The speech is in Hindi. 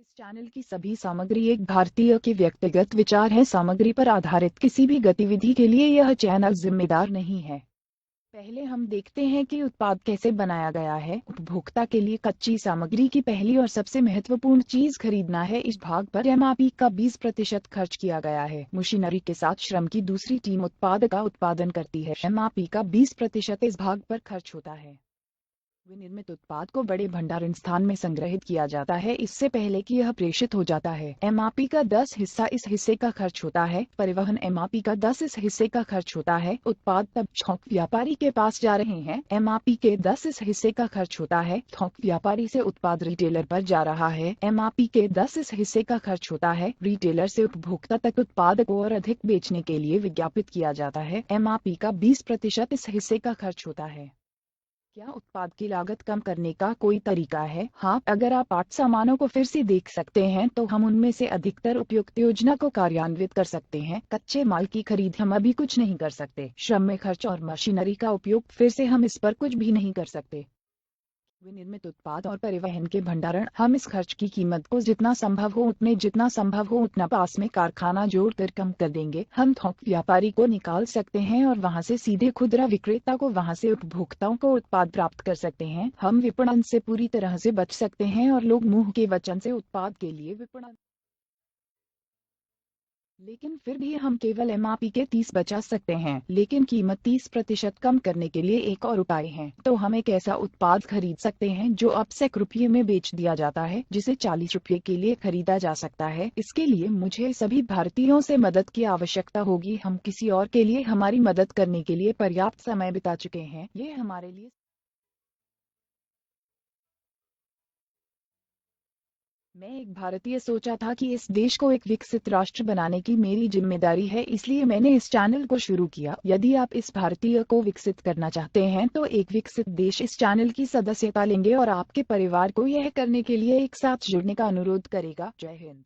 इस चैनल की सभी सामग्री एक भारतीय के व्यक्तिगत विचार है। सामग्री पर आधारित किसी भी गतिविधि के लिए यह चैनल जिम्मेदार नहीं है। पहले हम देखते हैं कि उत्पाद कैसे बनाया गया है। उपभोक्ता के लिए कच्ची सामग्री की पहली और सबसे महत्वपूर्ण चीज खरीदना है। इस भाग पर एमआरपी का 20% खर्च किया गया है। मशीनरी के साथ श्रम की दूसरी टीम उत्पाद का उत्पादन करती है। एमआरपी का 20% इस भाग पर खर्च होता है। विनिर्मित उत्पाद को बड़े भंडारण स्थान में संग्रहित किया जाता है इससे पहले कि यह प्रेषित हो जाता है। एमआरपी का 10 हिस्सा इस हिस्से का खर्च होता है। परिवहन एमआरपी का 10 इस हिस्से का खर्च होता है। उत्पाद तब थोक व्यापारी के पास जा रहे हैं। एमआरपी के 10 इस हिस्से का खर्च होता है। थोक व्यापारी से उत्पाद रिटेलर पर जा रहा है। एमआरपी के 10 इस हिस्से का खर्च होता है। रिटेलर से उपभोक्ता तक उत्पाद को और अधिक बेचने के लिए विज्ञापित किया जाता है। एमआरपी का 20% इस हिस्से का खर्च होता है। क्या उत्पाद की लागत कम करने का कोई तरीका है? हाँ, अगर आप 8 सामानों को फिर से देख सकते हैं तो हम उनमें से अधिकतर उपयुक्त योजना को कार्यान्वित कर सकते हैं। कच्चे माल की खरीद हम अभी कुछ नहीं कर सकते। श्रम में खर्च और मशीनरी का उपयोग फिर से हम इस पर कुछ भी नहीं कर सकते। विनिर्मित उत्पाद और परिवहन के भंडारण हम इस खर्च की कीमत को जितना संभव हो उतना पास में कारखाना जोड़कर कम कर देंगे। हम थोक व्यापारी को निकाल सकते हैं और वहां से सीधे खुदरा विक्रेता को वहां से उपभोक्ताओं को उत्पाद प्राप्त कर सकते हैं। हम विपणन से पूरी तरह से बच सकते हैं और लोग मुंह के वचन से उत्पाद के लिए विपणन, लेकिन फिर भी हम केवल एमआरपी के 30 बचा सकते हैं। लेकिन कीमत 30% कम करने के लिए एक और उपाय है। तो हम एक ऐसा उत्पाद खरीद सकते हैं जो अब ₹100 में बेच दिया जाता है जिसे ₹40 के लिए खरीदा जा सकता है। इसके लिए मुझे सभी भारतीयों से मदद की आवश्यकता होगी। हम किसी और के लिए हमारी मदद करने के लिए पर्याप्त समय बिता चुके हैं। ये हमारे लिए मैं एक भारतीय सोचा था कि इस देश को एक विकसित राष्ट्र बनाने की मेरी जिम्मेदारी है, इसलिए मैंने इस चैनल को शुरू किया। यदि आप इस भारतीय को विकसित करना चाहते हैं तो एक विकसित देश इस चैनल की सदस्यता लेंगे और आपके परिवार को यह करने के लिए एक साथ जुड़ने का अनुरोध करेगा। जय हिंद।